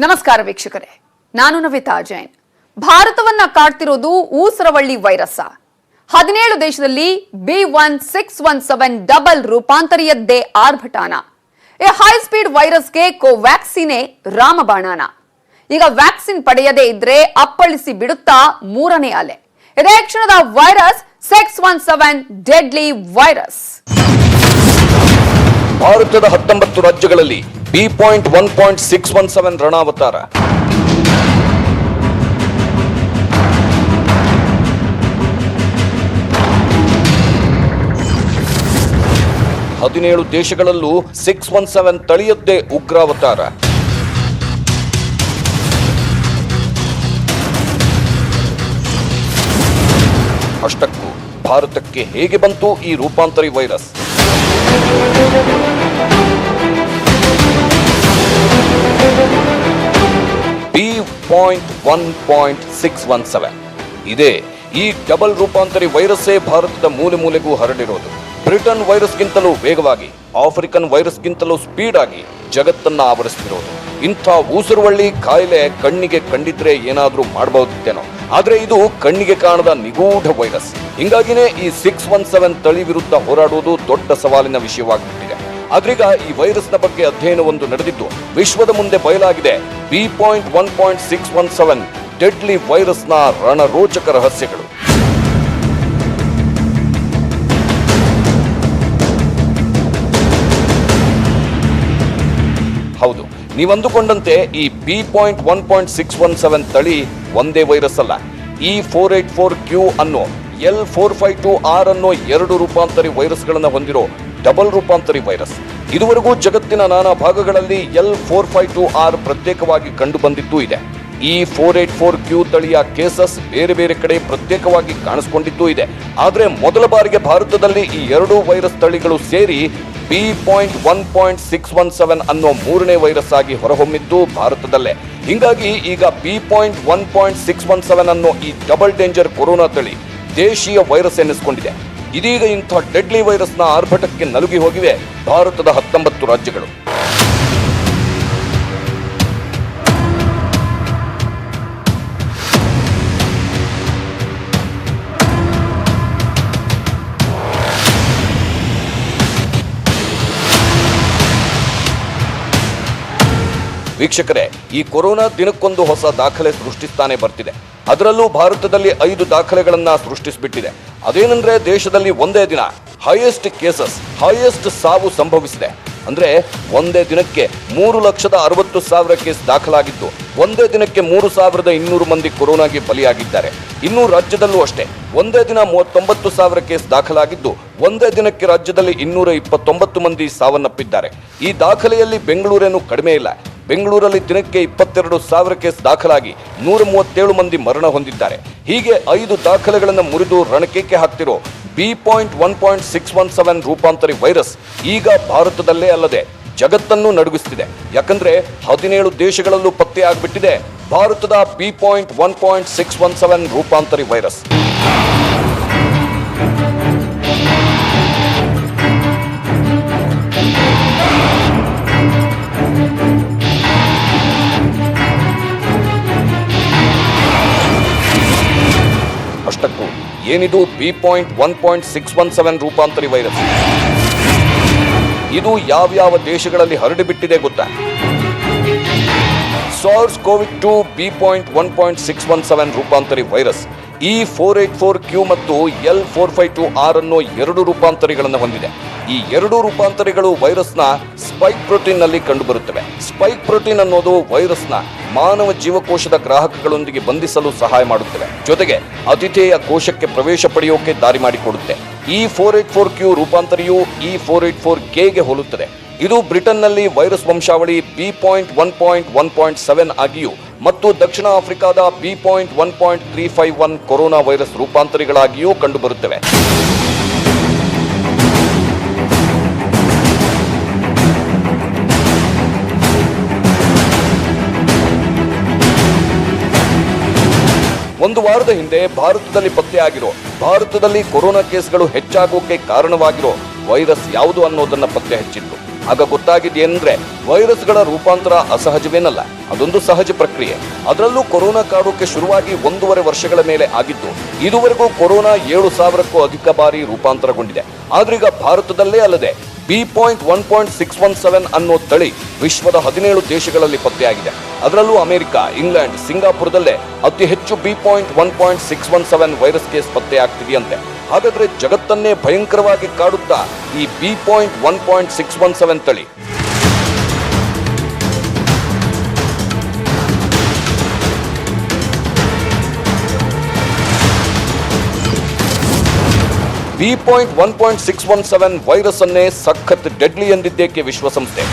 ನಮಸ್ಕಾರ ವೀಕ್ಷಕರೇ, ನಾನು ನವಿತಾ ಜೈನ್. ಭಾರತವನ್ನ ಕಾಡ್ತಿರೋದು ಊಸರವಳ್ಳಿ ವೈರಸ್. 17 ದೇಶದಲ್ಲಿ B1617 ಡಬಲ್ ರೂಪಾಂತರಿಯದ್ದೇ ಆರ್ಭಟಾನ. ಈ ಹೈ ಸ್ಪೀಡ್ ವೈರಸ್ಗೆ ಕೋವ್ಯಾಕ್ಸಿನೇ ರಾಮಬಾಣಾನ. ಈಗ ವ್ಯಾಕ್ಸಿನ್ ಪಡೆಯದೇ ಇದ್ರೆ ಅಪ್ಪಳಿಸಿ ಬಿಡುತ್ತಾ ಮೂರನೇ ಅಲೆ. ಇದೇ ಕ್ಷಣದ ವೈರಸ್ 617 ಡೆಡ್ಲಿ ವೈರಸ್. ಭಾರತದ 19 ರಾಜ್ಯಗಳಲ್ಲಿ B.1.617 ರಣಾವತಾರ. ಹದಿನೇಳು ದೇಶಗಳಲ್ಲೂ 617 ತಳಿಯದ್ದೇ ಉಗ್ರಾವತಾರ. ಅಷ್ಟಕ್ಕೂ ಭಾರತಕ್ಕೆ ಹೇಗೆ ಬಂತು ಈ ರೂಪಾಂತರಿ ವೈರಸ್? B.1.617 ಇದೇ ಈ ಡಬಲ್ ರೂಪಾಂತರಿ ವೈರಸ್ಸೇ ಭಾರತದ ಮೂಲೆ ಮೂಲೆಗೂ ಹರಡಿರೋದು. ಬ್ರಿಟನ್ ವೈರಸ್ಗಿಂತಲೂ ವೇಗವಾಗಿ, ಆಫ್ರಿಕನ್ ವೈರಸ್ಗಿಂತಲೂ ಸ್ಪೀಡ್ ಆಗಿ ಜಗತ್ತನ್ನ ಆವರಿಸ್ತಿರೋದು. ಇಂಥ ಊಸರವಳ್ಳಿ ಕಾಯಿಲೆ ಕಣ್ಣಿಗೆ ಕಂಡಿದ್ರೆ ಏನಾದ್ರೂ ಮಾಡಬಹುದಿತ್ತೇನೋ, ಆದ್ರೆ ಇದು ಕಣ್ಣಿಗೆ ಕಾಣದ ನಿಗೂಢ ವೈರಸ್. ಹಿಂಗಾಗಿನೇ ಈ 617 ತಳಿ ವಿರುದ್ಧ ಹೋರಾಡುವುದು ದೊಡ್ಡ ಸವಾಲಿನ ವಿಷಯವಾಗಿಬಿಟ್ಟಿದೆ. ಆದ್ರೀಗ ಈ ವೈರಸ್ನ ಬಗ್ಗೆ ಅಧ್ಯಯನವೊಂದು ನಡೆದಿದ್ದು ವಿಶ್ವದ ಮುಂದೆ ಬಯಲಾಗಿದೆ. B.1.617 deadly ವೈರಸ್ನ ರಣರೋಚಕ ರಹಸ್ಯಗಳು. ಹೌದು, ನೀವಂದುಕೊಂಡಂತೆ ಈ B.1.617 ತಳಿ ಒಂದೇ ವೈರಸ್ ಅಲ್ಲ. E484Q ಅನ್ನೋ L452R ಅನ್ನೋ 2 ರೂಪಾಂತರಿ ವೈರಸ್ಗಳನ್ನು ಹೊಂದಿರೋ ಡಬಲ್ ರೂಪಾಂತರಿ ವೈರಸ್. ಇದುವರೆಗೂ ಜಗತ್ತಿನ ನಾನಾ ಭಾಗಗಳಲ್ಲಿ L452R ಪ್ರತ್ಯೇಕವಾಗಿ ಕಂಡು ಬಂದಿದ್ದೂ ಇದೆ. E484Q ತಳಿಯ ಕೇಸಸ್ ಬೇರೆ ಬೇರೆ ಕಡೆ ಪ್ರತ್ಯೇಕವಾಗಿ ಕಾಣಿಸಿಕೊಂಡಿದ್ದೂ ಇದೆ. ಆದರೆ ಮೊದಲ ಬಾರಿಗೆ ಭಾರತದಲ್ಲಿ ಈ 2 ವೈರಸ್ ತಳಿಗಳು ಸೇರಿ B.1.617 ಅನ್ನೋ ಮೂರನೇ ವೈರಸ್ ಆಗಿ ಹೊರಹೊಮ್ಮಿದ್ದು ಭಾರತದಲ್ಲೇ. ಹಿಂಗಾಗಿ ಈಗ B.1.617 ಅನ್ನೋ ಈ ಡಬಲ್ ಡೇಂಜರ್ ಕೊರೋನಾ ತಳಿ ದೇಶೀಯ ವೈರಸ್ ಎನ್ನಿಸಿಕೊಂಡಿದೆ. ಇದೀಗ ಇಂಥ ಡೆಡ್ಲಿ ವೈರಸ್ನ ಆರ್ಭಟಕ್ಕೆ ನಲುಗಿ ಹೋಗಿವೆ ಭಾರತದ 19 ರಾಜ್ಯಗಳು. ವೀಕ್ಷಕರೇ, ಈ ಕೊರೋನಾ ದಿನಕ್ಕೊಂದು ಹೊಸ ದಾಖಲೆ ಸೃಷ್ಟಿಸ್ತಾನೆ ಬರ್ತಿದೆ. ಅದರಲ್ಲೂ ಭಾರತದಲ್ಲಿ 5 ದಾಖಲೆಗಳನ್ನ ಸೃಷ್ಟಿಸಿಬಿಟ್ಟಿದೆ. ಅದೇನೆಂದ್ರೆ, ದೇಶದಲ್ಲಿ ಒಂದೇ ದಿನ ಹೈಯೆಸ್ಟ್ ಕೇಸಸ್, ಹೈಯೆಸ್ಟ್ ಸಾವು ಸಂಭವಿಸಿದೆ. ಅಂದ್ರೆ ಒಂದೇ ದಿನಕ್ಕೆ 3,60,000 ಕೇಸ್ ದಾಖಲಾಗಿದ್ದು, ಒಂದೇ ದಿನಕ್ಕೆ 3,200 ಮಂದಿ ಕೊರೋನಾಗೆ ಬಲಿಯಾಗಿದ್ದಾರೆ. ಇನ್ನು ರಾಜ್ಯದಲ್ಲೂ ಅಷ್ಟೇ, ಒಂದೇ ದಿನ 39,000 ಕೇಸ್ ದಾಖಲಾಗಿದ್ದು, ಒಂದೇ ದಿನಕ್ಕೆ ರಾಜ್ಯದಲ್ಲಿ 229 ಮಂದಿ ಸಾವನ್ನಪ್ಪಿದ್ದಾರೆ. ಈ ದಾಖಲೆಯಲ್ಲಿ ಬೆಂಗಳೂರೇನು ಕಡಿಮೆ ಇಲ್ಲ. ಬೆಂಗಳೂರಲ್ಲಿ ದಿನಕ್ಕೆ 22,000 ಕೇಸ್ ದಾಖಲಾಗಿ 137 ಮಂದಿ ಮರಣ ಹೊಂದಿದ್ದಾರೆ. ಹೀಗೆ 5 ದಾಖಲೆಗಳನ್ನು ಮುರಿದು ರಣಕೇಕೆ ಹಾಕ್ತಿರೋ B.1.617 ರೂಪಾಂತರಿ ವೈರಸ್ ಈಗ ಭಾರತದಲ್ಲೇ ಅಲ್ಲದೆ ಜಗತ್ತನ್ನು ನಡುಗಿಸ್ತಿದೆ. ಯಾಕಂದ್ರೆ 17 ದೇಶಗಳಲ್ಲೂ ಪತ್ತೆ ಆಗ್ಬಿಟ್ಟಿದೆ ಭಾರತದ B.1.617 ರೂಪಾಂತರಿ ವೈರಸ್. ಅಷ್ಟಕ್ಕೂ ಏನಿದು B.1.617 ರೂಪಾಂತರಿ ವೈರಸ್? ಇದು ಯಾವ್ಯಾವ ದೇಶಗಳಲ್ಲಿ ಹರಡಿಬಿಟ್ಟಿದೆ ಗೊತ್ತಾ? SARS-CoV-2 B.1.617 ರೂಪಾಂತರಿ ವೈರಸ್ E484Q ಮತ್ತು L452R ಅನ್ನೋ 2 ರೂಪಾಂತರಿಗಳನ್ನು ಹೊಂದಿದೆ. ಈ 2 ರೂಪಾಂತರಿಗಳು ವೈರಸ್ನ ಸ್ಪೈಕ್ ಪ್ರೋಟೀನ್ ನಲ್ಲಿ ಕಂಡುಬರುತ್ತವೆ. ಸ್ಪೈಕ್ ಪ್ರೋಟೀನ್ ಅನ್ನೋದು ವೈರಸ್ನ ಮಾನವ ಜೀವಕೋಶದ ಗ್ರಾಹಕಗಳೊಂದಿಗೆ ಬಂಧಿಸಲು ಸಹಾಯ ಮಾಡುತ್ತವೆ. ಜೊತೆಗೆ ಅತಿಥೇಯ ಕೋಶಕ್ಕೆ ಪ್ರವೇಶ ಪಡೆಯೋಕೆ ದಾರಿ ಮಾಡಿಕೊಡುತ್ತೆ. E484Q ರೂಪಾಂತರಿಯು E484Kಗೆ ಹೋಲುತ್ತದೆ. ಇದು ಬ್ರಿಟನ್ನಲ್ಲಿ ವೈರಸ್ ವಂಶಾವಳಿ B.1.1.7 ಆಗಿಯೂ ಮತ್ತು ದಕ್ಷಿಣ ಆಫ್ರಿಕಾದ B.1.351 ಕೊರೋನಾ ವೈರಸ್ ರೂಪಾಂತರಿಗಳಾಗಿಯೂ ಕಂಡುಬರುತ್ತವೆ. ಒಂದು ವಾರದ ಹಿಂದೆ ಭಾರತದಲ್ಲಿ ಪತ್ತೆಯಾಗಿರೋ, ಭಾರತದಲ್ಲಿ ಕೊರೋನಾ ಕೇಸ್ಗಳು ಹೆಚ್ಚಾಗೋಕೆ ಕಾರಣವಾಗಿರೋ ವೈರಸ್ ಯಾವುದು ಅನ್ನೋದನ್ನ ಪತ್ತೆ ಹಚ್ಚಿತ್ತು. ಆಗ ಗೊತ್ತಾಗಿದೆಯೇನೆಂದ್ರೆ ವೈರಸ್ಗಳ ರೂಪಾಂತರ ಅಸಹಜವೇನಲ್ಲ, ಅದೊಂದು ಸಹಜ ಪ್ರಕ್ರಿಯೆ. ಅದರಲ್ಲೂ ಕೊರೋನಾ ಕಾಡೋಕೆ ಶುರುವಾಗಿ 1.5 ವರ್ಷಗಳ ಮೇಲೆ ಆಗಿದ್ದು, ಇದುವರೆಗೂ ಕೊರೋನಾ 7,000ಕ್ಕೂ ಅಧಿಕ ಬಾರಿ ರೂಪಾಂತರಗೊಂಡಿದೆ. ಆದ್ರೀಗ ಭಾರತದಲ್ಲೇ ಅಲ್ಲದೆ B.1.617 ಅನ್ನೋ ತಳಿ ವಿಶ್ವದ 17 ದೇಶಗಳಲ್ಲಿ ಪತ್ತೆಯಾಗಿದೆ. ಅದರಲ್ಲೂ ಅಮೆರಿಕ, ಇಂಗ್ಲೆಂಡ್, ಸಿಂಗಾಪುರದಲ್ಲೇ ಅತಿ ಹೆಚ್ಚು B.1.617 ವೈರಸ್ ಕೇಸ್ ಪತ್ತೆಯಾಗ್ತಿದೆಯಂತೆ. ಹಾಗಾದ್ರೆ ಜಗತ್ತನ್ನೇ ಭಯಂಕರವಾಗಿ ಕಾಡುತ್ತಾ ಈ B.1.617 ತಳಿ B.1.617 ವೈರಸ್ ಅನ್ನೇ ಸಖತ್ ಡೆಡ್ಲಿ ಎಂದಿದ್ದೇಕೆ ವಿಶ್ವಸಂಸ್ಥೆ?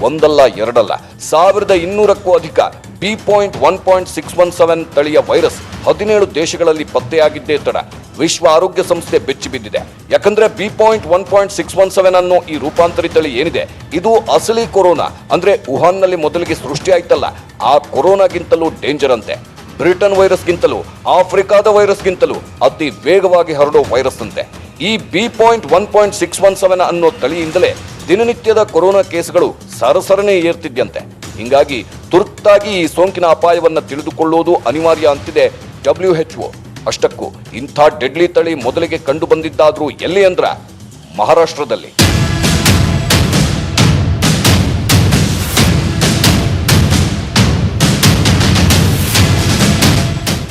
ಒಂದಲ್ಲ ಎರಡಲ್ಲ 1200ಕ್ಕೂ ಅಧಿಕ B.1.617 ತಳಿಯ ವೈರಸ್ 17 ದೇಶಗಳಲ್ಲಿ ಪತ್ತೆಯಾಗಿದ್ದೇ ತಡ ವಿಶ್ವ ಆರೋಗ್ಯ ಸಂಸ್ಥೆ ಬೆಚ್ಚಿ ಬಿದ್ದಿದೆ. ಯಾಕಂದ್ರೆ B.1.617 ಅನ್ನೋ ಈ ರೂಪಾಂತರಿ ತಳಿ ಏನಿದೆ, ಇದು ಅಸಲಿ ಕೊರೋನಾ ಅಂದ್ರೆ ವುಹಾನ್ನಲ್ಲಿ ಮೊದಲಿಗೆ ಸೃಷ್ಟಿಯಾಯ್ತಲ್ಲ, ಆ ಕೊರೋನಾಗಿಂತಲೂ ಡೇಂಜರ್ ಅಂತೆ. ಬ್ರಿಟನ್ ವೈರಸ್ಗಿಂತಲೂ ಆಫ್ರಿಕಾದ ವೈರಸ್ಗಿಂತಲೂ ಅತಿ ವೇಗವಾಗಿ ಹರಡೋ ವೈರಸ್ ಅಂತೆ. ಈ B.1.617 ಅನ್ನೋ ತಳಿಯಿಂದಲೇ ದಿನನಿತ್ಯದ ಕೊರೋನಾ ಕೇಸ್ಗಳು ಸರಸರನೆ ಏರ್ತಿದ್ಯಂತೆ. ಹಿಂಗಾಗಿ ತುರ್ತಾಗಿ ಈ ಸೋಂಕಿನ ಅಪಾಯವನ್ನ ತಿಳಿದುಕೊಳ್ಳುವುದು ಅನಿವಾರ್ಯ ಅಂತಿದೆ WHO. ಅಷ್ಟಕ್ಕೂ ಇಂಥ ಡೆಡ್ಲಿ ತಳಿ ಮೊದಲಿಗೆ ಕಂಡು ಬಂದಿದ್ದಾದ್ರೂ ಎಲ್ಲಿ ಅಂದ್ರ ಮಹಾರಾಷ್ಟ್ರದಲ್ಲಿ.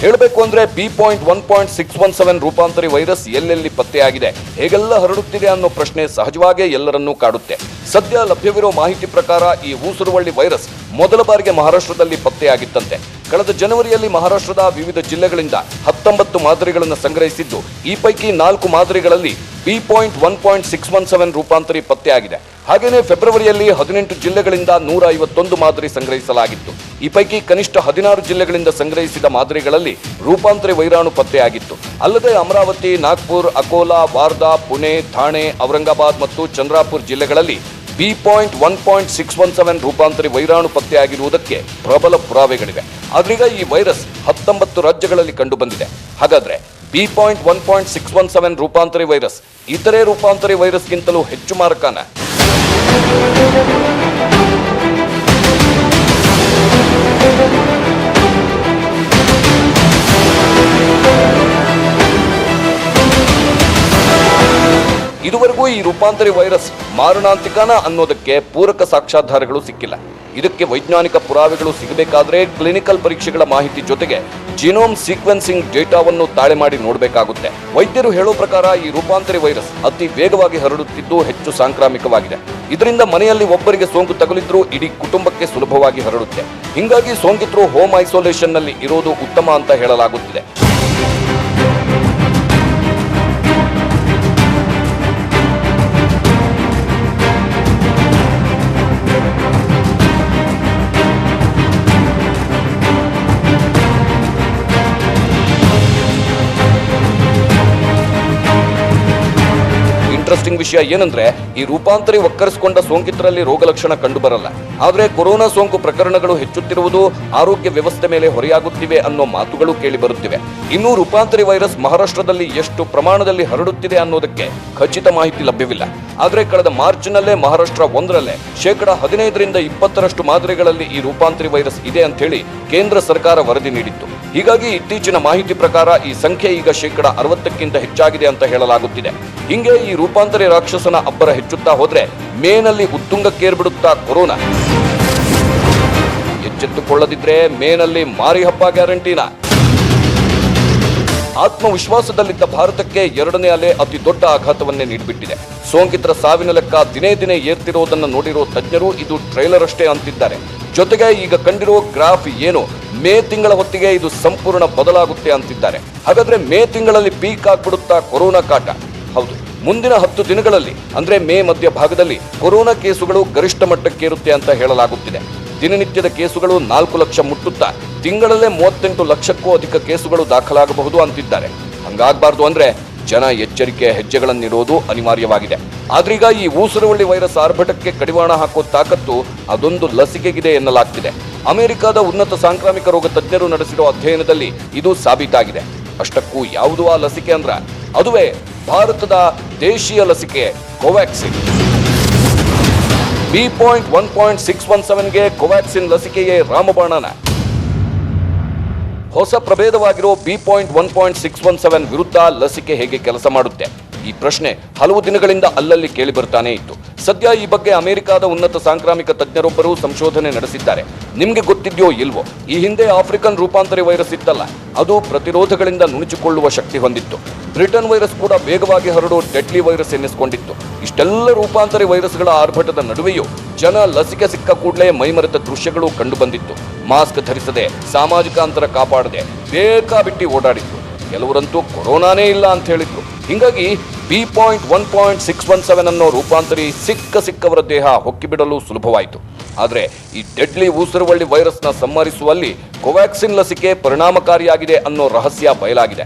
ಹೇಳಬೇಕು ಅಂದ್ರೆ B.1.617 ರೂಪಾಂತರಿ ವೈರಸ್ ಎಲ್ಲೆಲ್ಲಿ ಪತ್ತೆಯಾಗಿದೆ, ಹೇಗೆಲ್ಲ ಹರಡುತ್ತಿದೆ ಅನ್ನೋ ಪ್ರಶ್ನೆ ಸಹಜವಾಗೇ ಎಲ್ಲರನ್ನೂ ಕಾಡುತ್ತೆ. ಸದ್ಯ ಲಭ್ಯವಿರೋ ಮಾಹಿತಿ ಪ್ರಕಾರ ಈ ಊಸುರುವಳ್ಳಿ ವೈರಸ್ ಮೊದಲ ಬಾರಿಗೆ ಮಹಾರಾಷ್ಟ್ರದಲ್ಲಿ ಪತ್ತೆಯಾಗಿತ್ತಂತೆ. ಕಳೆದ ಜನವರಿಯಲ್ಲಿ ಮಹಾರಾಷ್ಟ್ರದ ವಿವಿಧ ಜಿಲ್ಲೆಗಳಿಂದ 19 ಮಾದರಿಗಳನ್ನು ಸಂಗ್ರಹಿಸಿದ್ದು, ಈ ಪೈಕಿ 4 ಮಾದರಿಗಳಲ್ಲಿ B.1.617 ರೂಪಾಂತರಿ ಪತ್ತೆಯಾಗಿದೆ. ಹಾಗೇನೇ ಫೆಬ್ರವರಿಯಲ್ಲಿ 18 ಜಿಲ್ಲೆಗಳಿಂದ 151 ಮಾದರಿ ಸಂಗ್ರಹಿಸಲಾಗಿತ್ತು. ಈ ಪೈಕಿ ಕನಿಷ್ಠ 16 ಜಿಲ್ಲೆಗಳಿಂದ ಸಂಗ್ರಹಿಸಿದ ಮಾದರಿಗಳಲ್ಲಿ ರೂಪಾಂತರಿ ವೈರಾಣು ಪತ್ತೆಯಾಗಿತ್ತು. ಅಲ್ಲದೆ ಅಮರಾವತಿ, ನಾಗ್ಪುರ್, ಅಕೋಲಾ, ವಾರ್ಧಾ, ಪುಣೆ, ಥಾಣೆ, ಔರಂಗಾಬಾದ್ ಮತ್ತು ಚಂದ್ರಾಪುರ್ ಜಿಲ್ಲೆಗಳಲ್ಲಿ B.1.617 ರೂಪಾಂತರಿ ವೈರಾಣು ಪತ್ತೆಯಾಗಿರುವುದಕ್ಕೆ ಪ್ರಬಲ ಪುರಾವೆಗಳಿವೆ. ಆದ್ರೀಗ ಈ ವೈರಸ್ 19 ರಾಜ್ಯಗಳಲ್ಲಿ ಕಂಡು ಬಂದಿದೆ. ಹಾಗಾದ್ರೆ B.1.617 ರೂಪಾಂತರಿ ವೈರಸ್ ಇತರೆ ರೂಪಾಂತರಿ ವೈರಸ್ಗಿಂತಲೂ ಹೆಚ್ಚು ಮಾರಕಾನ? ಇದುವರೆಗೂ ಈ ರೂಪಾಂತರಿ ವೈರಸ್ ಮಾರಣಾಂತಿಕನ ಅನ್ನೋದಕ್ಕೆ ಪೂರಕ ಸಾಕ್ಷ್ಯಾಧಾರಗಳು ಸಿಕ್ಕಿಲ್ಲ. ಇದಕ್ಕೆ ವೈಜ್ಞಾನಿಕ ಪುರಾವೆಗಳು ಸಿಗಬೇಕಾದ್ರೆ ಕ್ಲಿನಿಕಲ್ ಪರೀಕ್ಷೆಗಳ ಮಾಹಿತಿ ಜೊತೆಗೆ ಜಿನೋಮ್ ಸೀಕ್ವೆನ್ಸಿಂಗ್ ಡೇಟಾವನ್ನು ತಾಳೆ ಮಾಡಿ ನೋಡಬೇಕಾಗುತ್ತೆ. ವೈದ್ಯರು ಹೇಳೋ ಪ್ರಕಾರ ಈ ರೂಪಾಂತರಿ ವೈರಸ್ ಅತಿ ವೇಗವಾಗಿ ಹರಡುತ್ತಿದ್ದು ಹೆಚ್ಚು ಸಾಂಕ್ರಾಮಿಕವಾಗಿದೆ. ಇದರಿಂದ ಮನೆಯಲ್ಲಿ ಒಬ್ಬರಿಗೆ ಸೋಂಕು ತಗುಲಿದ್ರೂ ಇಡೀ ಕುಟುಂಬಕ್ಕೆ ಸುಲಭವಾಗಿ ಹರಡುತ್ತೆ. ಹಿಂಗಾಗಿ ಸೋಂಕಿತರು ಹೋಮ್ ಐಸೋಲೇಷನ್ ನಲ್ಲಿ ಇರೋದು ಉತ್ತಮ ಅಂತ ಹೇಳಲಾಗುತ್ತಿದೆ. ಇಂಟ್ರೆಸ್ಟಿಂಗ್ ವಿಷಯ ಏನಂದ್ರೆ, ಈ ರೂಪಾಂತರಿ ಒಕ್ಕರಿಸಿಕೊಂಡ ಸೋಂಕಿತರಲ್ಲಿ ರೋಗ ಲಕ್ಷಣ ಕಂಡು ಬರಲ್ಲ. ಆದ್ರೆ ಕೊರೋನಾ ಸೋಂಕು ಪ್ರಕರಣಗಳು ಹೆಚ್ಚುತ್ತಿರುವುದು ಆರೋಗ್ಯ ವ್ಯವಸ್ಥೆ ಮೇಲೆ ಹೊರೆಯಾಗುತ್ತಿವೆ ಅನ್ನೋ ಮಾತುಗಳು ಕೇಳಿ ಬರುತ್ತಿವೆ. ಇನ್ನು ರೂಪಾಂತರಿ ವೈರಸ್ ಮಹಾರಾಷ್ಟ್ರದಲ್ಲಿ ಎಷ್ಟು ಪ್ರಮಾಣದಲ್ಲಿ ಹರಡುತ್ತಿದೆ ಅನ್ನೋದಕ್ಕೆ ಖಚಿತ ಮಾಹಿತಿ ಲಭ್ಯವಿಲ್ಲ. ಆದ್ರೆ ಕಳೆದ ಮಾರ್ಚ್ನಲ್ಲೇ ಮಹಾರಾಷ್ಟ್ರ 1ರಲ್ಲೇ 15% 20% ಮಾದರಿಗಳಲ್ಲಿ ಈ ರೂಪಾಂತರಿ ವೈರಸ್ ಇದೆ ಅಂತ ಹೇಳಿ ಕೇಂದ್ರ ಸರ್ಕಾರ ವರದಿ ನೀಡಿತ್ತು. ಹೀಗಾಗಿ ಇತ್ತೀಚಿನ ಮಾಹಿತಿ ಪ್ರಕಾರ ಈ ಸಂಖ್ಯೆ ಈಗ 60ಕ್ಕಿಂತ ಹೆಚ್ಚಾಗಿದೆ ಅಂತ ಹೇಳಲಾಗುತ್ತಿದೆ. ಹಿಂಗೆ ಈ ರೂಪಾಂತರಿ ರಾಕ್ಷಸನ ಅಬ್ಬರ ಹೆಚ್ಚುತ್ತಾ ಹೋದ್ರೆ ಮೇನಲ್ಲಿ ಉತ್ತುಂಗಕ್ಕೇರ್ಬಿಡುತ್ತಾ ಕೊರೋನಾ. ಎಚ್ಚೆತ್ತುಕೊಳ್ಳದಿದ್ರೆ ಮೇನಲ್ಲಿ ಮಾರಿ ಹಬ್ಬ ಗ್ಯಾರಂಟಿನ. ಆತ್ಮವಿಶ್ವಾಸದಲ್ಲಿದ್ದ ಭಾರತಕ್ಕೆ 2ನೇ ಅಲೆ ಅತಿ ದೊಡ್ಡ ಆಘಾತವನ್ನೇ ನೀಡಿಬಿಟ್ಟಿದೆ. ಸೋಂಕಿತರ ಸಾವಿನ ಲೆಕ್ಕ ದಿನೇ ದಿನೇ ಏರ್ತಿರೋದನ್ನು ನೋಡಿರೋ ತಜ್ಞರು ಇದು ಟ್ರೈಲರ್ ಅಷ್ಟೇ ಅಂತಿದ್ದಾರೆ. ಜೊತೆಗೆ ಈಗ ಕಂಡಿರೋ ಗ್ರಾಫ್ ಏನು, ಮೇ ತಿಂಗಳ ಹೊತ್ತಿಗೆ ಇದು ಸಂಪೂರ್ಣ ಬದಲಾಗುತ್ತೆ ಅಂತಿದ್ದಾರೆ. ಹಾಗಾದ್ರೆ ಮೇ ತಿಂಗಳಲ್ಲಿ ಪೀಕ್ ಆಗ್ಬಿಡುತ್ತಾ ಕೊರೋನಾ ಕಾಟ? ಹೌದು, ಮುಂದಿನ 10 ದಿನಗಳಲ್ಲಿ ಅಂದ್ರೆ ಮೇ ಮಧ್ಯ ಭಾಗದಲ್ಲಿ ಕೊರೋನಾ ಕೇಸುಗಳು ಗರಿಷ್ಠ ಮಟ್ಟಕ್ಕೇರುತ್ತೆ ಅಂತ ಹೇಳಲಾಗುತ್ತಿದೆ. ದಿನನಿತ್ಯದ ಕೇಸುಗಳು 4 ಲಕ್ಷ ಮುಟ್ಟುತ್ತಾ ತಿಂಗಳಲ್ಲೇ 38 ಲಕ್ಷಕ್ಕೂ ಅಧಿಕ ಕೇಸುಗಳು ದಾಖಲಾಗಬಹುದು ಅಂತಿದ್ದಾರೆ. ಹಂಗಾಗಬಾರ್ದು ಅಂದ್ರೆ ಜನ ಎಚ್ಚರಿಕೆಯ ಹೆಜ್ಜೆಗಳನ್ನಿಡೋದು ಅನಿವಾರ್ಯವಾಗಿದೆ. ಆದ್ರೀಗ ಈ ಊಸುರುವಳ್ಳಿ ವೈರಸ್ ಆರ್ಭಟಕ್ಕೆ ಕಡಿವಾಣ ಹಾಕೋ ತಾಕತ್ತು ಅದೊಂದು ಲಸಿಕೆಗಿದೆ ಎನ್ನಲಾಗ್ತಿದೆ. ಅಮೆರಿಕದ ಉನ್ನತ ಸಾಂಕ್ರಾಮಿಕ ರೋಗ ತಜ್ಞರು ನಡೆಸಿರೋ ಅಧ್ಯಯನದಲ್ಲಿ ಇದು ಸಾಬೀತಾಗಿದೆ. ಅಷ್ಟಕ್ಕೂ ಯಾವುದು ಆ ಲಸಿಕೆ ಅಂದ್ರ ಅದುವೇ ಭಾರತದ ದೇಶೀಯ ಲಸಿಕೆ ಕೋವ್ಯಾಕ್ಸಿನ್. B.1.617ಗೆ ಕೋವ್ಯಾಕ್ಸಿನ್ ಲಸಿಕೆಯೇ ರಾಮಬಾಣನ. ಹೊಸ ಪ್ರಭೇದವಾಗಿರೋ B.1.617 ವಿರುದ್ಧ ಲಸಿಕೆ ಹೇಗೆ ಕೆಲಸ ಮಾಡುತ್ತೆ? ಈ ಪ್ರಶ್ನೆ ಹಲವು ದಿನಗಳಿಂದ ಅಲ್ಲಲ್ಲಿ ಕೇಳಿ ಬರ್ತಾನೆ ಇತ್ತು. ಸದ್ಯ ಈ ಬಗ್ಗೆ ಅಮೆರಿಕದ ಉನ್ನತ ಸಾಂಕ್ರಾಮಿಕ ತಜ್ಞರೊಬ್ಬರು ಸಂಶೋಧನೆ ನಡೆಸಿದ್ದಾರೆ. ನಿಮ್ಗೆ ಗೊತ್ತಿದ್ಯೋ ಇಲ್ವೋ, ಈ ಹಿಂದೆ ಆಫ್ರಿಕನ್ ರೂಪಾಂತರಿ ವೈರಸ್ ಇತ್ತಲ್ಲ, ಅದು ಪ್ರತಿರೋಧಗಳಿಂದ ನುಣುಚಿಕೊಳ್ಳುವ ಶಕ್ತಿ ಹೊಂದಿತ್ತು. ಬ್ರಿಟನ್ ವೈರಸ್ ಕೂಡ ವೇಗವಾಗಿ ಹರಡೋ ಡೆಡ್ಲಿ ವೈರಸ್ ಎನ್ನಿಸಿಕೊಂಡಿತ್ತು. ಇಷ್ಟೆಲ್ಲ ರೂಪಾಂತರಿ ವೈರಸ್ಗಳ ಆರ್ಭಟದ ನಡುವೆಯೂ ಜನ ಲಸಿಕೆ ಸಿಕ್ಕ ಕೂಡಲೇ ಮೈಮರೆತ ದೃಶ್ಯಗಳು ಕಂಡು ಬಂದಿತ್ತು. ಮಾಸ್ಕ್ ಧರಿಸದೆ, ಸಾಮಾಜಿಕ ಅಂತರ ಕಾಪಾಡದೆ ಬೇಕಾಬಿಟ್ಟಿ ಓಡಾಡಿದ್ರು. ಕೆಲವರಂತೂ ಕೊರೋನಾನೇ ಇಲ್ಲ ಅಂತ ಹೇಳಿದ್ರು. ಹಿಂಗಾಗಿ B.1.617 ಅನ್ನೋ ರೂಪಾಂತರಿ ಸಿಕ್ಕವರ ದೇಹ ಹೊಕ್ಕಿಬಿಡಲು ಸುಲಭವಾಯಿತು. ಆದರೆ ಈ ಡೆಡ್ಲಿ ಊಸರವಳ್ಳಿ ವೈರಸ್ನ ಸಂಹರಿಸುವಲ್ಲಿ ಕೋವ್ಯಾಕ್ಸಿನ್ ಲಸಿಕೆ ಪರಿಣಾಮಕಾರಿಯಾಗಿದೆ ಅನ್ನೋ ರಹಸ್ಯ ಬಯಲಾಗಿದೆ.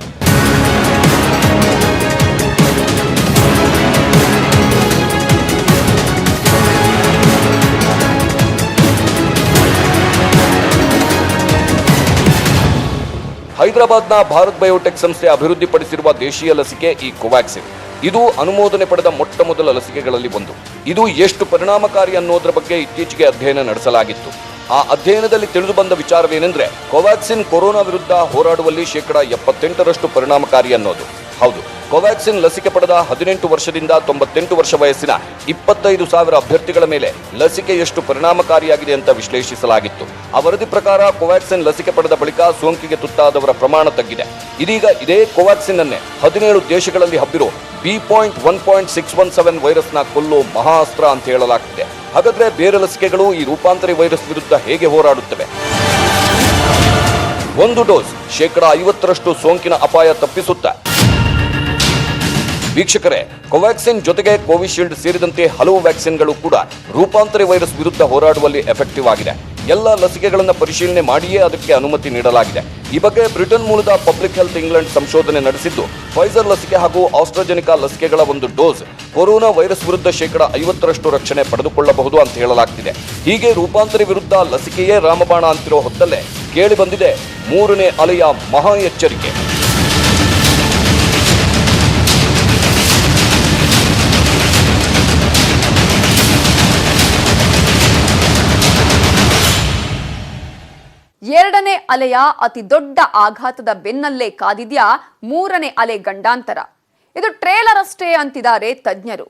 ಹೈದರಾಬಾದ್ನ ಭಾರತ್ ಬಯೋಟೆಕ್ ಸಂಸ್ಥೆ ಅಭಿವೃದ್ಧಿಪಡಿಸಿರುವ ದೇಶೀಯ ಲಸಿಕೆ ಈ ಕೋವ್ಯಾಕ್ಸಿನ್. ಇದು ಅನುಮೋದನೆ ಪಡೆದ ಮೊಟ್ಟ ಮೊದಲ ಲಸಿಕೆಗಳಲ್ಲಿ ಒಂದು. ಇದು ಎಷ್ಟು ಪರಿಣಾಮಕಾರಿ ಅನ್ನೋದರ ಬಗ್ಗೆ ಇತ್ತೀಚೆಗೆ ಅಧ್ಯಯನ ನಡೆಸಲಾಗಿತ್ತು. ಆ ಅಧ್ಯಯನದಲ್ಲಿ ತಿಳಿದು ಬಂದ ವಿಚಾರವೇನೆಂದ್ರೆ, ಕೋವ್ಯಾಕ್ಸಿನ್ ಕೊರೋನಾ ವಿರುದ್ಧ ಹೋರಾಡುವಲ್ಲಿ 78% ಪರಿಣಾಮಕಾರಿ ಅನ್ನೋದು. ಹೌದು, ಕೋವ್ಯಾಕ್ಸಿನ್ ಲಸಿಕೆ ಪಡೆದ 18 ವರ್ಷದಿಂದ 98 ವರ್ಷ ವಯಸ್ಸಿನ 25,000 ಅಭ್ಯರ್ಥಿಗಳ ಮೇಲೆ ಲಸಿಕೆ ಎಷ್ಟು ಪರಿಣಾಮಕಾರಿಯಾಗಿದೆ ಅಂತ ವಿಶ್ಲೇಷಿಸಲಾಗಿತ್ತು. ಆ ವರದಿ ಪ್ರಕಾರ ಕೋವ್ಯಾಕ್ಸಿನ್ ಲಸಿಕೆ ಪಡೆದ ಬಳಿಕ ಸೋಂಕಿಗೆ ತುತ್ತಾದವರ ಪ್ರಮಾಣ ತಗ್ಗಿದೆ. ಇದೀಗ ಇದೇ ಕೋವ್ಯಾಕ್ಸಿನ್ ಅನ್ನೇ 17 ದೇಶಗಳಲ್ಲಿ ಹಬ್ಬಿರೋ B.1.617 ವೈರಸ್ನ ಕೊಲ್ಲೋ ಮಹಾಸ್ತ್ರ ಅಂತ ಹೇಳಲಾಗ್ತಿದೆ. ಹಾಗಾದ್ರೆ ಬೇರೆ ಲಸಿಕೆಗಳು ಈ ರೂಪಾಂತರಿ ವೈರಸ್ ವಿರುದ್ಧ ಹೇಗೆ ಹೋರಾಡುತ್ತವೆ? ಒಂದು ಡೋಸ್ 50% ಸೋಂಕಿನ ಅಪಾಯ ತಪ್ಪಿಸುತ್ತಾ? ವೀಕ್ಷಕರೇ, ಕೋವ್ಯಾಕ್ಸಿನ್ ಜೊತೆಗೆ ಕೋವಿಶೀಲ್ಡ್ ಸೇರಿದಂತೆ ಹಲವು ವ್ಯಾಕ್ಸಿನ್ಗಳು ಕೂಡ ರೂಪಾಂತರಿ ವೈರಸ್ ವಿರುದ್ಧ ಹೋರಾಡುವಲ್ಲಿ ಎಫೆಕ್ಟಿವ್ ಆಗಿದೆ. ಎಲ್ಲ ಲಸಿಕೆಗಳನ್ನು ಪರಿಶೀಲನೆ ಮಾಡಿಯೇ ಅದಕ್ಕೆ ಅನುಮತಿ ನೀಡಲಾಗಿದೆ. ಈ ಬಗ್ಗೆ ಬ್ರಿಟನ್ ಮೂಲದ ಪಬ್ಲಿಕ್ ಹೆಲ್ತ್ ಇಂಗ್ಲೆಂಡ್ ಸಂಶೋಧನೆ ನಡೆಸಿದ್ದು, ಫೈಸರ್ ಲಸಿಕೆ ಹಾಗೂ ಆಸ್ಟ್ರಾಜೆನಿಕಾ ಲಸಿಕೆಗಳ ಒಂದು ಡೋಸ್ ಕೊರೋನಾ ವೈರಸ್ ವಿರುದ್ಧ 50% ರಕ್ಷಣೆ ಪಡೆದುಕೊಳ್ಳಬಹುದು ಅಂತ ಹೇಳಲಾಗ್ತಿದೆ. ಹೀಗೆ ರೂಪಾಂತರಿ ವಿರುದ್ಧ ಲಸಿಕೆಯೇ ರಾಮಬಾಣ ಅಂತಿರೋ ಹೊತ್ತಲ್ಲೇ ಕೇಳಿ ಬಂದಿದೆ 3ನೇ ಅಲೆಯ ಮಹಾ ಎಚ್ಚರಿಕೆ. ಎರಡನೇ ಅಲೆಯ ಅತಿ ದೊಡ್ಡ ಆಘಾತದ ಬೆನ್ನಲ್ಲೇ ಕಾದಿದ್ಯಾ 3ನೇ ಅಲೆ ಗಂಡಾಂತರ. ಇದು ಟ್ರೇಲರ್ ಅಷ್ಟೇ ಅಂತಿದ್ದಾರೆ ತಜ್ಞರು.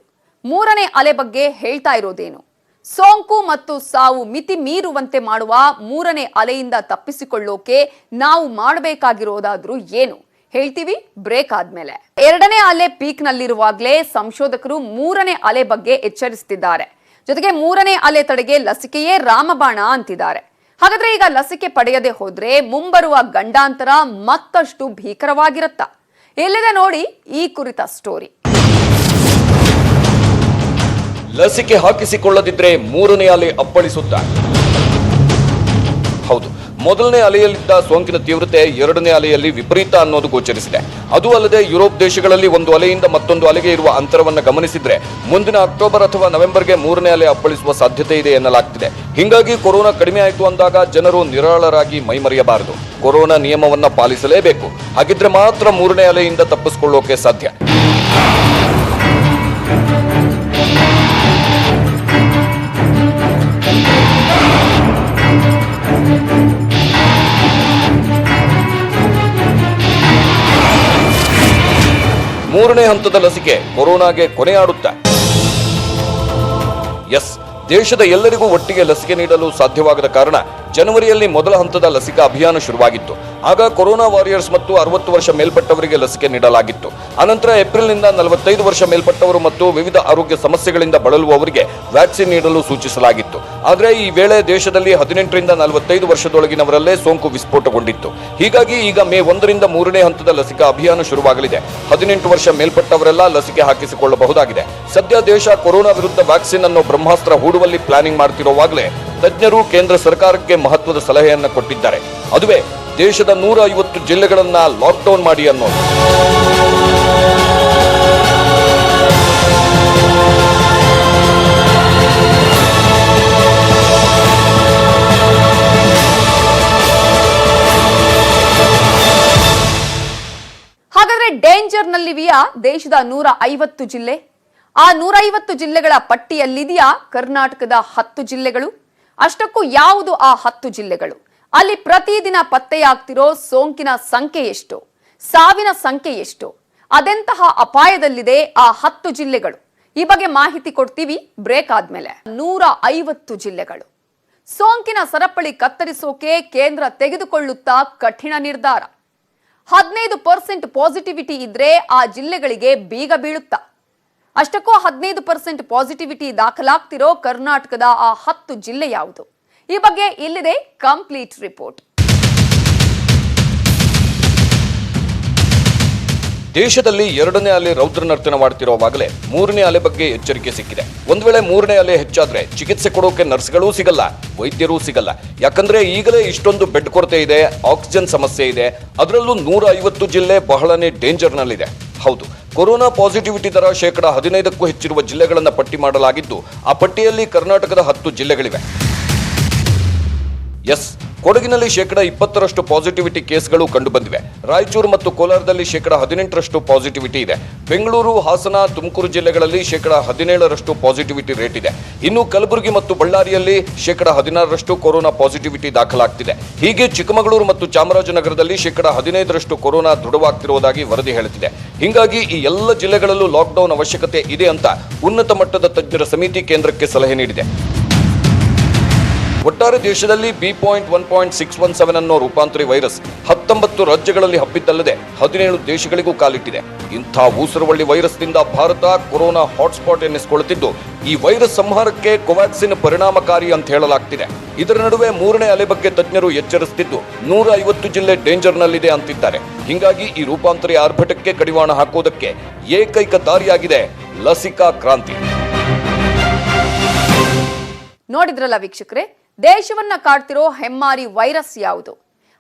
3ನೇ ಅಲೆ ಬಗ್ಗೆ ಹೇಳ್ತಾ ಇರೋದೇನು? ಸೋಂಕು ಮತ್ತು ಸಾವು ಮಿತಿ ಮೀರುವಂತೆ ಮಾಡುವ 3ನೇ ಅಲೆಯಿಂದ ತಪ್ಪಿಸಿಕೊಳ್ಳೋಕೆ ನಾವು ಮಾಡಬೇಕಾಗಿರೋದಾದ್ರೂ ಏನು? ಹೇಳ್ತೀವಿ ಬ್ರೇಕ್ ಆದ್ಮೇಲೆ. 2ನೇ ಅಲೆ ಪೀಕ್ ನಲ್ಲಿರುವಾಗಲೇ ಸಂಶೋಧಕರು 3ನೇ ಅಲೆ ಬಗ್ಗೆ ಎಚ್ಚರಿಸುತ್ತಿದ್ದಾರೆ. ಜೊತೆಗೆ 3ನೇ ಅಲೆ ತಡೆಗೆ ಲಸಿಕೆಯೇ ರಾಮಬಾಣ ಅಂತಿದ್ದಾರೆ. ಹಾಗಾದ್ರೆ ಈಗ ಲಸಿಕೆ ಪಡೆಯದೆ ಹೋದ್ರೆ ಮುಂಬರುವ ಗಂಡಾಂತರ ಮತ್ತಷ್ಟು ಭೀಕರವಾಗಿರುತ್ತಾ? ಎಲ್ಲಿದೆ ನೋಡಿ ಈ ಕುರಿತ ಸ್ಟೋರಿ. ಲಸಿಕೆ ಹಾಕಿಸಿಕೊಳ್ಳದಿದ್ರೆ 3ನೇ ಅಲೆ ಅಪ್ಪಳಿಸುತ್ತಾ? ಹೌದು, ಮೊದಲನೇ ಅಲೆಯಲ್ಲಿದ್ದ ಸೋಂಕಿನ ತೀವ್ರತೆ 2ನೇ ಅಲೆಯಲ್ಲಿ ವಿಪರೀತ ಅನ್ನೋದು ಗೋಚರಿಸಿದೆ. ಅದು ಅಲ್ಲದೆ ಯುರೋಪ್ ದೇಶಗಳಲ್ಲಿ ಒಂದು ಅಲೆಯಿಂದ ಮತ್ತೊಂದು ಅಲೆಗೆ ಇರುವ ಅಂತರವನ್ನು ಗಮನಿಸಿದ್ರೆ ಮುಂದಿನ ಅಕ್ಟೋಬರ್ ಅಥವಾ ನವೆಂಬರ್ಗೆ 3ನೇ ಅಲೆ ಅಪ್ಪಳಿಸುವ ಸಾಧ್ಯತೆ ಇದೆ ಎನ್ನಲಾಗ್ತಿದೆ. ಹೀಗಾಗಿ ಕೊರೋನಾ ಕಡಿಮೆ ಆಯಿತು ಅಂದಾಗ ಜನರು ನಿರಾಳರಾಗಿ ಮೈಮರೆಯಬಾರದು. ಕೊರೋನಾ ನಿಯಮವನ್ನ ಪಾಲಿಸಲೇಬೇಕು. ಹಾಗಿದ್ರೆ ಮಾತ್ರ 3ನೇ ಅಲೆಯಿಂದ ತಪ್ಪಿಸಿಕೊಳ್ಳೋಕೆ ಸಾಧ್ಯ. ಮೂರನೇ ಹಂತದ ಲಸಿಕೆ ಕೊರೋನಾಗೆ ಕೊನೆಯಾಡುತ್ತಾ? ಎಸ್, ದೇಶದ ಎಲ್ಲರಿಗೂ ಒಟ್ಟಿಗೆ ಲಸಿಕೆ ನೀಡಲು ಸಾಧ್ಯವಾಗದ ಕಾರಣ ಜನವರಿಯಲ್ಲಿ ಮೊದಲ ಹಂತದ ಲಸಿಕಾ ಅಭಿಯಾನ ಶುರುವಾಗಿತ್ತು. ಆಗ ಕೊರೋನಾ ವಾರಿಯರ್ಸ್ ಮತ್ತು 60 ವರ್ಷ ಮೇಲ್ಪಟ್ಟವರಿಗೆ ಲಸಿಕೆ ನೀಡಲಾಗಿತ್ತು. ಅನಂತರ ಏಪ್ರಿಲ್ನಿಂದ 45 ವರ್ಷ ಮೇಲ್ಪಟ್ಟವರು ಮತ್ತು ವಿವಿಧ ಆರೋಗ್ಯ ಸಮಸ್ಯೆಗಳಿಂದ ಬಳಲುವವರಿಗೆ ವ್ಯಾಕ್ಸಿನ್ ನೀಡಲು ಸೂಚಿಸಲಾಗಿತ್ತು. ಆದರೆ ಈ ವೇಳೆ ದೇಶದಲ್ಲಿ 18ರಿಂದ 45 ವರ್ಷದೊಳಗಿನವರಲ್ಲೇ ಸೋಂಕು ವಿಸ್ಫೋಟಗೊಂಡಿತ್ತು. ಹೀಗಾಗಿ ಈಗ ಮೇ 1ರಿಂದ 3ನೇ ಹಂತದ ಲಸಿಕಾ ಅಭಿಯಾನ ಶುರುವಾಗಲಿದೆ. 18 ವರ್ಷ ಮೇಲ್ಪಟ್ಟವರೆಲ್ಲ ಲಸಿಕೆ ಹಾಕಿಸಿಕೊಳ್ಳಬಹುದಾಗಿದೆ. ಸದ್ಯ ದೇಶ ಕೊರೋನಾ ವಿರುದ್ಧ ವ್ಯಾಕ್ಸಿನ್ ಅನ್ನು ಬ್ರಹ್ಮಾಸ್ತ್ರ ಹೂಡುವಲ್ಲಿ ಪ್ಲಾನಿಂಗ್ ಮಾಡ್ತಿರುವಾಗಲೇ ತಜ್ಞರು ಕೇಂದ್ರ ಸರ್ಕಾರಕ್ಕೆ ಮಹತ್ವದ ಸಲಹೆಯನ್ನ ಕೊಟ್ಟಿದ್ದಾರೆ. ಅದುವೇ ದೇಶದ 150 ಜಿಲ್ಲೆಗಳನ್ನ ಲಾಕ್ಡೌನ್ ಮಾಡಿ ಅನ್ನೋದು. ಹಾಗಾದ್ರೆ ಡೇಂಜರ್ ನಲ್ಲಿವೆಯಾ ದೇಶದ 150 ಜಿಲ್ಲೆ? ಆ 150 ಜಿಲ್ಲೆಗಳ ಪಟ್ಟಿಯಲ್ಲಿದೆಯಾ ಕರ್ನಾಟಕದ 10 ಜಿಲ್ಲೆಗಳು? ಅಷ್ಟಕ್ಕೂ ಯಾವುದು ಆ 10 ಜಿಲ್ಲೆಗಳು? ಅಲ್ಲಿ ಪ್ರತಿದಿನ ಪತ್ತೆಯಾಗ್ತಿರೋ ಸೋಂಕಿನ ಸಂಖ್ಯೆ ಎಷ್ಟು? ಸಾವಿನ ಸಂಖ್ಯೆ ಎಷ್ಟು? ಅದೆಂತಹ ಅಪಾಯದಲ್ಲಿದೆ ಆ 10 ಜಿಲ್ಲೆಗಳು? ಈ ಬಗ್ಗೆ ಮಾಹಿತಿ ಕೊಡ್ತೀವಿ ಬ್ರೇಕ್ ಆದ್ಮೇಲೆ. 150 ಜಿಲ್ಲೆಗಳು. ಸೋಂಕಿನ ಸರಪಳಿ ಕತ್ತರಿಸೋಕೆ ಕೇಂದ್ರ ತೆಗೆದುಕೊಳ್ಳುತ್ತಾ ಕಠಿಣ ನಿರ್ಧಾರ. 15% ಪಾಸಿಟಿವಿಟಿ ಇದ್ರೆ ಆ ಜಿಲ್ಲೆಗಳಿಗೆ ಬೀಗ ಬೀಳುತ್ತಾ. ಅಷ್ಟಕ್ಕೂ 15% ಪಾಸಿಟಿವಿಟಿ ದಾಖಲಾಗ್ತಿರೋ ಕರ್ನಾಟಕದ ಆ 10 ಜಿಲ್ಲೆ ಯಾವುದು? ಈ ಬಗ್ಗೆ ಇಲ್ಲಿದೆ ಕಂಪ್ಲೀಟ್ ರಿಪೋರ್ಟ್. ದೇಶದಲ್ಲಿ 2ನೇ ಅಲೆ ರೌದ್ರ ನರ್ತನವಾಡ್ತಿರುವಾಗಲೇ 3ನೇ ಅಲೆ ಬಗ್ಗೆ ಎಚ್ಚರಿಕೆ ಸಿಕ್ಕಿದೆ. ಒಂದು ವೇಳೆ 3ನೇ ಅಲೆ ಹೆಚ್ಚಾದ್ರೆ ಚಿಕಿತ್ಸೆ ಕೊಡೋಕೆ ನರ್ಸ್ಗಳೂ ಸಿಗಲ್ಲ, ವೈದ್ಯರೂ ಸಿಗಲ್ಲ. ಯಾಕಂದ್ರೆ ಈಗಲೇ ಇಷ್ಟೊಂದು ಬೆಡ್ ಕೊರತೆ ಇದೆ, ಆಕ್ಸಿಜನ್ ಸಮಸ್ಯೆ ಇದೆ. ಅದರಲ್ಲೂ 150 ಜಿಲ್ಲೆ ಬಹಳನೇ ಡೇಂಜರ್ನಲ್ಲಿದೆ. ಹೌದು, ಕೊರೋನಾ ಪಾಸಿಟಿವಿಟಿ ದರ 15%ಕ್ಕೂ ಹೆಚ್ಚಿರುವ ಜಿಲ್ಲೆಗಳನ್ನು ಪಟ್ಟಿ ಮಾಡಲಾಗಿದ್ದು, ಆ ಪಟ್ಟಿಯಲ್ಲಿ ಕರ್ನಾಟಕದ 10 ಜಿಲ್ಲೆಗಳಿವೆ. ಎಸ್, ಕೊಡಗಿನಲ್ಲಿ 20% ಪಾಸಿಟಿವಿಟಿ ಕೇಸ್ಗಳು ಕಂಡು ಬಂದಿವೆ. ರಾಯಚೂರು ಮತ್ತು ಕೋಲಾರದಲ್ಲಿ 18% ಪಾಸಿಟಿವಿಟಿ ಇದೆ. ಬೆಂಗಳೂರು, ಹಾಸನ, ತುಮಕೂರು ಜಿಲ್ಲೆಗಳಲ್ಲಿ 17% ಪಾಸಿಟಿವಿಟಿ ರೇಟ್ ಇದೆ. ಇನ್ನು ಕಲಬುರಗಿ ಮತ್ತು ಬಳ್ಳಾರಿಯಲ್ಲಿ 16% ಕೊರೋನಾ ಪಾಸಿಟಿವಿಟಿ ದಾಖಲಾಗ್ತಿದೆ. ಹೀಗೆ ಚಿಕ್ಕಮಗಳೂರು ಮತ್ತು ಚಾಮರಾಜನಗರದಲ್ಲಿ 15% ಕೊರೋನಾ ದೃಢವಾಗ್ತಿರುವುದಾಗಿ ವರದಿ ಹೇಳುತ್ತಿದೆ. ಹೀಗಾಗಿ ಈ ಎಲ್ಲ ಜಿಲ್ಲೆಗಳಲ್ಲೂ ಲಾಕ್ಡೌನ್ ಅವಶ್ಯಕತೆ ಇದೆ ಅಂತ ಉನ್ನತ ಮಟ್ಟದ ತಜ್ಞರ ಸಮಿತಿ ಕೇಂದ್ರಕ್ಕೆ ಸಲಹೆ ನೀಡಿದೆ. ಒಟ್ಟಾರೆ ದೇಶದಲ್ಲಿ B.1.617 ಅನ್ನೋ ರೂಪಾಂತರಿ ವೈರಸ್ 19 ರಾಜ್ಯಗಳಲ್ಲಿ ಹಬ್ಬಿದ್ದಲ್ಲದೆ 17 ದೇಶಗಳಿಗೂ ಕಾಲಿಟ್ಟಿದೆ. ಇಂಥ ಊಸರವಳ್ಳಿ ವೈರಸ್ನಿಂದ ಭಾರತ ಕೊರೋನಾ ಹಾಟ್ಸ್ಪಾಟ್ ಎನ್ನಿಸಿಕೊಳ್ಳುತ್ತಿದ್ದು, ಈ ವೈರಸ್ ಸಂಹಾರಕ್ಕೆ ಕೋವ್ಯಾಕ್ಸಿನ್ ಪರಿಣಾಮಕಾರಿ ಅಂತ ಹೇಳಲಾಗ್ತಿದೆ. ಇದರ ನಡುವೆ 3ನೇ ಅಲೆ ಬಗ್ಗೆ ತಜ್ಞರು ಎಚ್ಚರಿಸುತ್ತಿದ್ದು, 150 ಜಿಲ್ಲೆ ಡೇಂಜರ್ನಲ್ಲಿದೆ ಅಂತಿದ್ದಾರೆ. ಹೀಗಾಗಿ ಈ ರೂಪಾಂತರಿ ಆರ್ಭಟಕ್ಕೆ ಕಡಿವಾಣ ಹಾಕೋದಕ್ಕೆ ಏಕೈಕ ದಾರಿಯಾಗಿದೆ ಲಸಿಕಾ ಕ್ರಾಂತಿ. ನೋಡಿದ್ರಲ್ಲ ವೀಕ್ಷಕರೇ, ದೇಶವನ್ನ ಕಾಡ್ತಿರೋ ಹೆಮ್ಮಾರಿ ವೈರಸ್ ಯಾವುದು?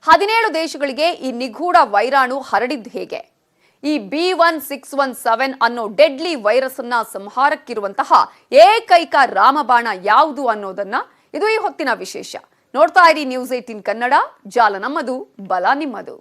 17 ದೇಶಗಳಿಗೆ ಈ ನಿಗೂಢ ವೈರಾಣು ಹರಡಿದ್ದು ಹೇಗೆ? ಈ B.1.617 ಅನ್ನೋ ಡೆಡ್ಲಿ ವೈರಸ್ ಅನ್ನ ಸಂಹಾರಕ್ಕಿರುವಂತಹ ಏಕೈಕ ರಾಮಬಾಣ ಯಾವುದು ಅನ್ನೋದನ್ನ ಇದು ಈ ಹೊತ್ತಿನ ವಿಶೇಷ. ನೋಡ್ತಾ ಇರಿ ನ್ಯೂಸ್ 18 ಕನ್ನಡ. ಜಾಲ ನಮ್ಮದು, ಬಲ ನಿಮ್ಮದು.